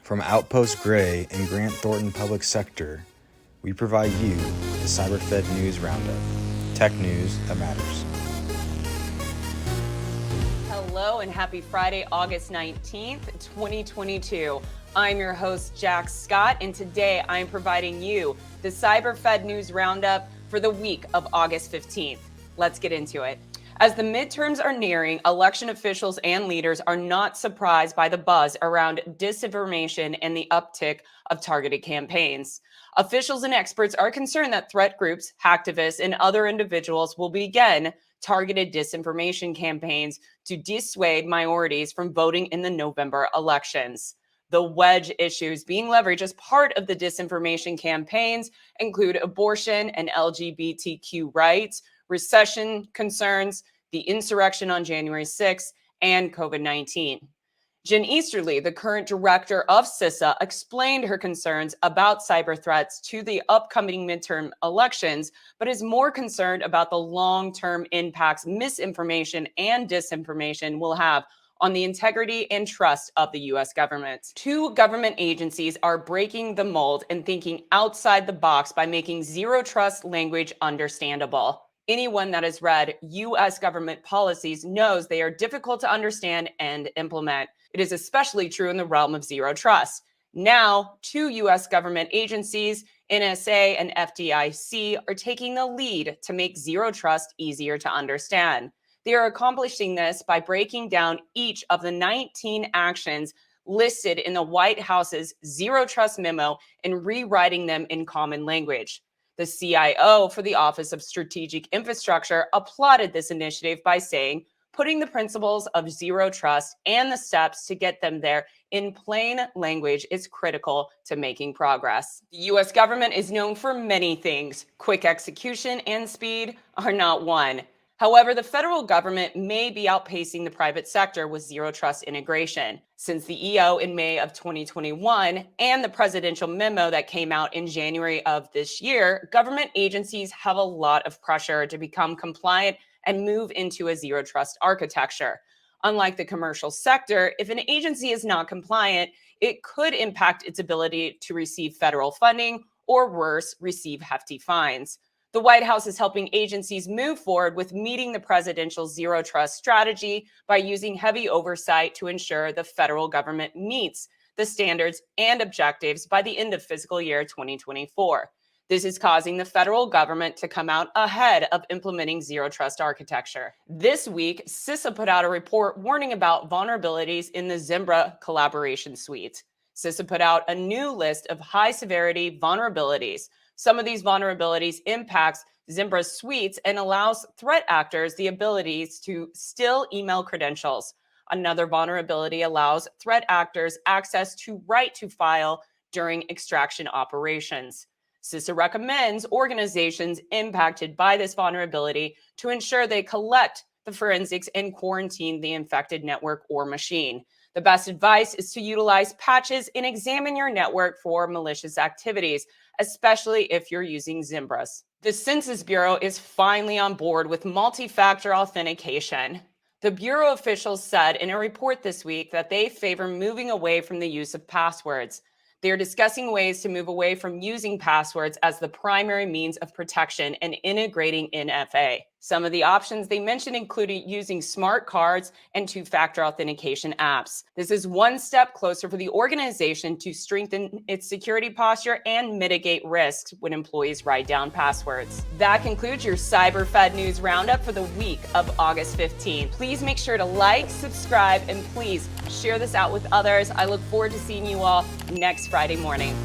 From Outpost Gray and Grant Thornton Public Sector, we provide you the CyberFed News Roundup, tech news that matters. Hello and happy Friday, August 19th, 2022. I'm your host, Jack Scott, and today I'm providing you the CyberFed News Roundup for the week of August 15th. Let's get into it. As the midterms are nearing, election officials and leaders are not surprised by the buzz around disinformation and the uptick of targeted campaigns. Officials and experts are concerned that threat groups, hacktivists, and other individuals will begin targeted disinformation campaigns to dissuade minorities from voting in the November elections. The wedge issues being leveraged as part of the disinformation campaigns include abortion and LGBTQ rights, recession concerns, the insurrection on January 6th, and COVID-19. Jen Easterly, the current director of CISA, explained her concerns about cyber threats to the upcoming midterm elections, but is more concerned about the long-term impacts misinformation and disinformation will have on the integrity and trust of the U.S. government. Two government agencies are breaking the mold and thinking outside the box by making zero trust language understandable. Anyone that has read U.S. government policies knows they are difficult to understand and implement. It is especially true in the realm of zero trust. Now, two U.S. government agencies, NSA and FDIC, are taking the lead to make zero trust easier to understand. They are accomplishing this by breaking down each of the 19 actions listed in the White House's Zero Trust memo and rewriting them in common language. The CIO for the Office of Strategic Infrastructure applauded this initiative by saying, putting the principles of zero trust and the steps to get them there in plain language is critical to making progress. The U.S. government is known for many things. Quick execution and speed are not one. However, the federal government may be outpacing the private sector with zero trust integration. Since the EO in May of 2021 and the presidential memo that came out in January of this year, government agencies have a lot of pressure to become compliant and move into a zero trust architecture. Unlike the commercial sector, if an agency is not compliant, it could impact its ability to receive federal funding or worse, receive hefty fines. The White House is helping agencies move forward with meeting the presidential zero trust strategy by using heavy oversight to ensure the federal government meets the standards and objectives by the end of fiscal year 2024. This is causing the federal government to come out ahead of implementing zero trust architecture. This week, CISA put out a report warning about vulnerabilities in the Zimbra collaboration suite. CISA put out a new list of high severity vulnerabilities. Some of these vulnerabilities impacts Zimbra's suites and allows threat actors the abilities to steal email credentials. Another vulnerability allows threat actors access to write to file during extraction operations. CISA recommends organizations impacted by this vulnerability to ensure they collect the forensics and quarantine the infected network or machine. The best advice is to utilize patches and examine your network for malicious activities, especially if you're using Zimbras. The Census Bureau is finally on board with multi-factor authentication. The Bureau officials said in a report this week that they favor moving away from the use of passwords. They are discussing ways to move away from using passwords as the primary means of protection and integrating NFA. Some of the options they mentioned included using smart cards and two-factor authentication apps. This is one step closer for the organization to strengthen its security posture and mitigate risks when employees write down passwords. That concludes your CyberFed News Roundup for the week of August 15. Please make sure to like, subscribe, and please share this out with others. I look forward to seeing you all next Friday morning.